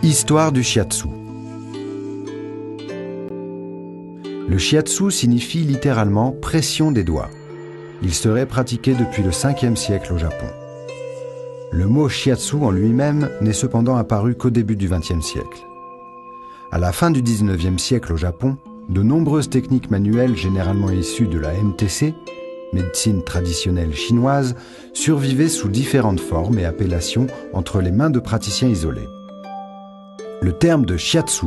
Histoire du shiatsu. Le shiatsu signifie littéralement « pression des doigts ». Il serait pratiqué depuis le 5e siècle au Japon. Le mot shiatsu en lui-même n'est cependant apparu qu'au début du 20e siècle. À la fin du 19e siècle au Japon, de nombreuses techniques manuelles généralement issues de la MTC, médecine traditionnelle chinoise, survivaient sous différentes formes et appellations entre les mains de praticiens isolés. Le terme de shiatsu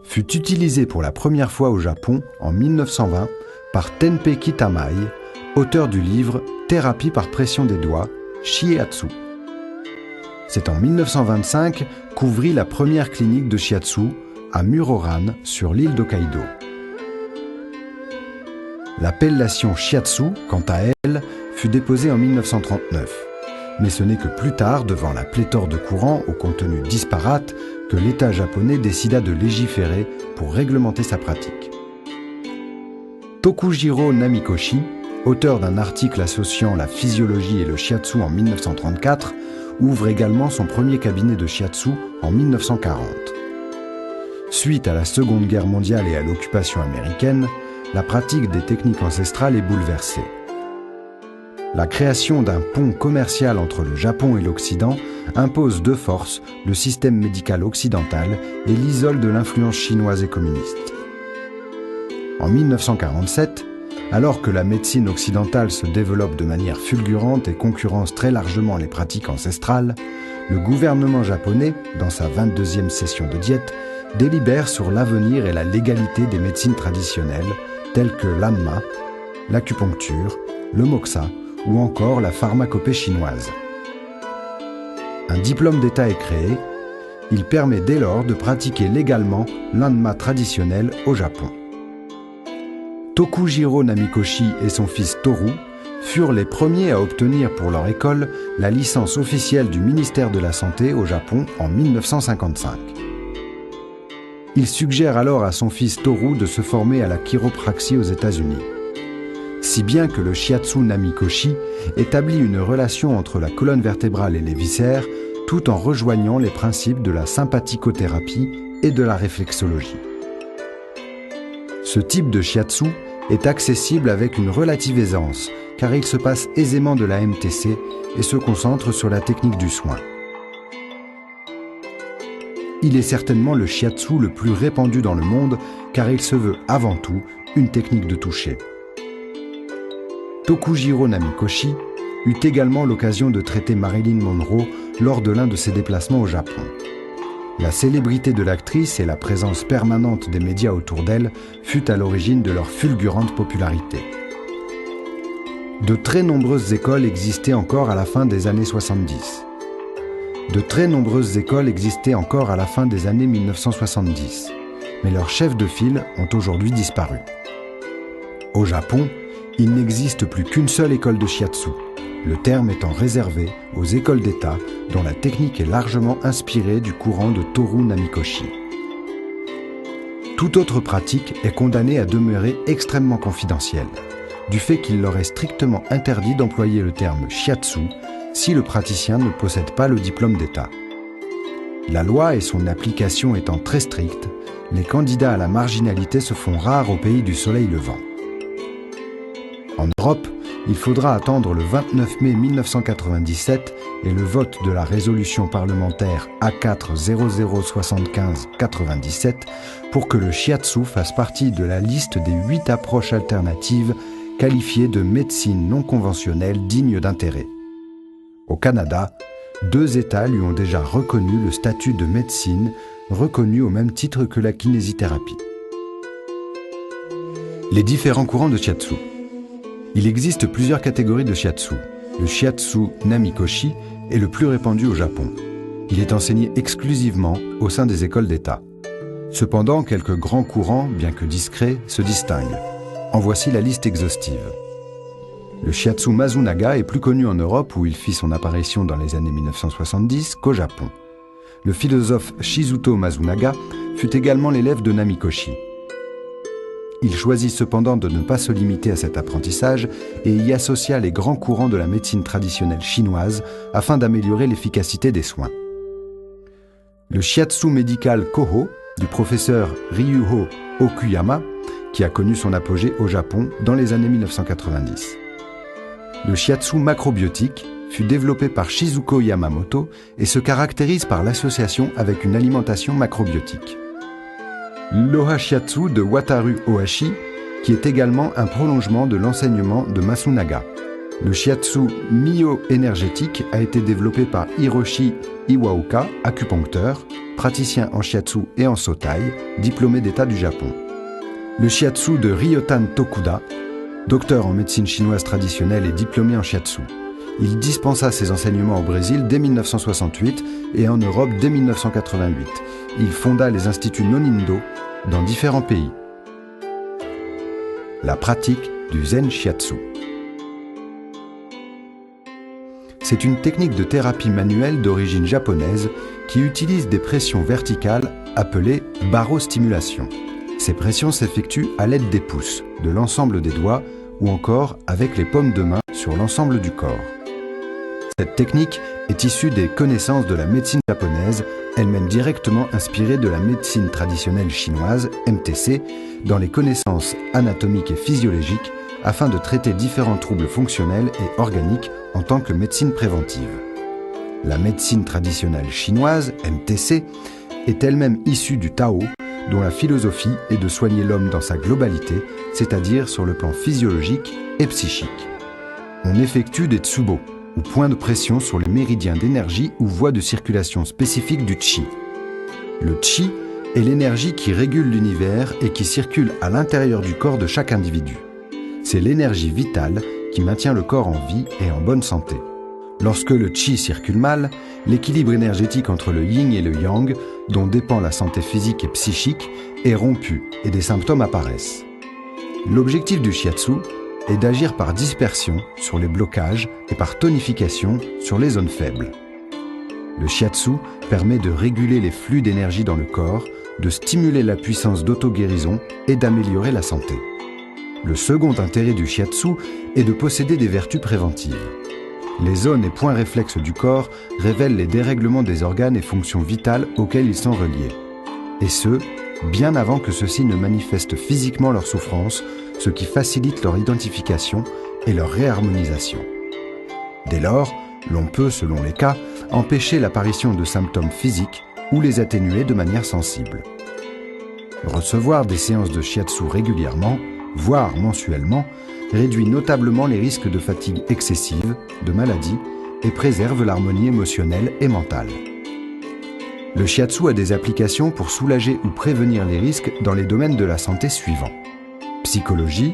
fut utilisé pour la première fois au Japon en 1920 par Tenpei Kitamai, auteur du livre « Thérapie par pression des doigts » Shiatsu. C'est en 1925 qu'ouvrit la première clinique de shiatsu à Muroran sur l'île d'Hokkaido. L'appellation shiatsu, quant à elle, fut déposée en 1939. Mais ce n'est que plus tard, devant la pléthore de courants au contenu disparate, que l'État japonais décida de légiférer pour réglementer sa pratique. Tokujiro Namikoshi, auteur d'un article associant la physiologie et le shiatsu en 1934, ouvre également son premier cabinet de shiatsu en 1940. Suite à la Seconde Guerre mondiale et à l'occupation américaine, la pratique des techniques ancestrales est bouleversée. La création d'un pont commercial entre le Japon et l'Occident impose de force le système médical occidental et l'isole de l'influence chinoise et communiste. En 1947, alors que la médecine occidentale se développe de manière fulgurante et concurrence très largement les pratiques ancestrales, le gouvernement japonais, dans sa 22e session de diète, délibère sur l'avenir et la légalité des médecines traditionnelles telles que l'anma, l'acupuncture, le moxa ou encore la pharmacopée chinoise. Un diplôme d'État est créé. Il permet dès lors de pratiquer légalement l'anma traditionnel au Japon. Tokujiro Namikoshi et son fils Toru furent les premiers à obtenir pour leur école la licence officielle du ministère de la Santé au Japon en 1955. Il suggère alors à son fils Toru de se former à la chiropraxie aux États-Unis. Si bien que le shiatsu Namikoshi établit une relation entre la colonne vertébrale et les viscères, tout en rejoignant les principes de la sympathicothérapie et de la réflexologie. Ce type de shiatsu est accessible avec une relative aisance, car il se passe aisément de la MTC et se concentre sur la technique du soin. Il est certainement le shiatsu le plus répandu dans le monde, car il se veut avant tout une technique de toucher. Tokujiro Namikoshi eut également l'occasion de traiter Marilyn Monroe lors de l'un de ses déplacements au Japon. La célébrité de l'actrice et la présence permanente des médias autour d'elle fut à l'origine de leur fulgurante popularité. De très nombreuses écoles existaient encore à la fin des années 70. De très nombreuses écoles existaient encore à la fin des années 1970, mais leurs chefs de file ont aujourd'hui disparu. Au Japon, il n'existe plus qu'une seule école de shiatsu, le terme étant réservé aux écoles d'État dont la technique est largement inspirée du courant de Toru Namikoshi. Toute autre pratique est condamnée à demeurer extrêmement confidentielle, du fait qu'il leur est strictement interdit d'employer le terme shiatsu si le praticien ne possède pas le diplôme d'État. La loi et son application étant très strictes, les candidats à la marginalité se font rares au pays du soleil levant. En Europe, il faudra attendre le 29 mai 1997 et le vote de la résolution parlementaire A4-0075-97 pour que le shiatsu fasse partie de la liste des 8 approches alternatives qualifiées de médecine non conventionnelle digne d'intérêt. Au Canada, 2 États lui ont déjà reconnu le statut de médecine reconnu au même titre que la kinésithérapie. Les différents courants de shiatsu. Il existe plusieurs catégories de shiatsu. Le shiatsu Namikoshi est le plus répandu au Japon. Il est enseigné exclusivement au sein des écoles d'État. Cependant, quelques grands courants, bien que discrets, se distinguent. En voici la liste exhaustive. Le shiatsu Masunaga est plus connu en Europe, où il fit son apparition dans les années 1970, qu'au Japon. Le philosophe Shizuto Masunaga fut également l'élève de Namikoshi. Il choisit cependant de ne pas se limiter à cet apprentissage et y associa les grands courants de la médecine traditionnelle chinoise afin d'améliorer l'efficacité des soins. Le shiatsu médical Koho du professeur Ryuho Okuyama, qui a connu son apogée au Japon dans les années 1990. Le shiatsu macrobiotique fut développé par Shizuko Yamamoto et se caractérise par l'association avec une alimentation macrobiotique. L'Oha Shiatsu de Wataru Ohashi, qui est également un prolongement de l'enseignement de Masunaga. Le shiatsu myo-énergétique a été développé par Hiroshi Iwaoka, acupuncteur, praticien en shiatsu et en sotai, diplômé d'État du Japon. Le shiatsu de Ryotan Tokuda, docteur en médecine chinoise traditionnelle et diplômé en shiatsu. Il dispensa ses enseignements au Brésil dès 1968 et en Europe dès 1988. Il fonda les instituts Nonindo dans différents pays. La pratique du Zen Shiatsu. C'est une technique de thérapie manuelle d'origine japonaise qui utilise des pressions verticales appelées barostimulation. Ces pressions s'effectuent à l'aide des pouces, de l'ensemble des doigts ou encore avec les paumes de main sur l'ensemble du corps. Cette technique est issue des connaissances de la médecine japonaise, elle-même directement inspirée de la médecine traditionnelle chinoise, MTC, dans les connaissances anatomiques et physiologiques afin de traiter différents troubles fonctionnels et organiques en tant que médecine préventive. La médecine traditionnelle chinoise, MTC, est elle-même issue du Tao, dont la philosophie est de soigner l'homme dans sa globalité, c'est-à-dire sur le plan physiologique et psychique. On effectue des tsubo, ou points de pression sur les méridiens d'énergie ou voies de circulation spécifiques du Qi. Le Qi est l'énergie qui régule l'univers et qui circule à l'intérieur du corps de chaque individu. C'est l'énergie vitale qui maintient le corps en vie et en bonne santé. Lorsque le Qi circule mal, l'équilibre énergétique entre le yin et le yang, dont dépend la santé physique et psychique, est rompu et des symptômes apparaissent. L'objectif du shiatsu est d'agir par dispersion sur les blocages et par tonification sur les zones faibles. Le shiatsu permet de réguler les flux d'énergie dans le corps, de stimuler la puissance d'auto-guérison et d'améliorer la santé. Le second intérêt du shiatsu est de posséder des vertus préventives. Les zones et points réflexes du corps révèlent les dérèglements des organes et fonctions vitales auxquels ils sont reliés. Et ce, bien avant que ceux-ci ne manifestent physiquement leur souffrance, ce qui facilite leur identification et leur réharmonisation. Dès lors, l'on peut, selon les cas, empêcher l'apparition de symptômes physiques ou les atténuer de manière sensible. Recevoir des séances de shiatsu régulièrement, voire mensuellement, réduit notablement les risques de fatigue excessive, de maladie et préserve l'harmonie émotionnelle et mentale. Le shiatsu a des applications pour soulager ou prévenir les risques dans les domaines de la santé suivants. Psychologie,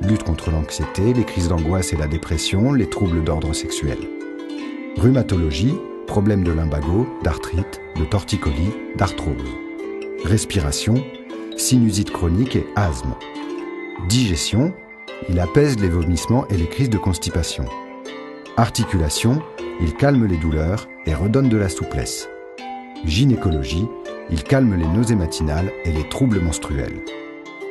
lutte contre l'anxiété, les crises d'angoisse et la dépression, les troubles d'ordre sexuel. Rhumatologie, problèmes de lumbago, d'arthrite, de torticolis, d'arthrose. Respiration, sinusite chronique et asthme. Digestion, il apaise les vomissements et les crises de constipation. Articulation, il calme les douleurs et redonne de la souplesse. Gynécologie, il calme les nausées matinales et les troubles menstruels.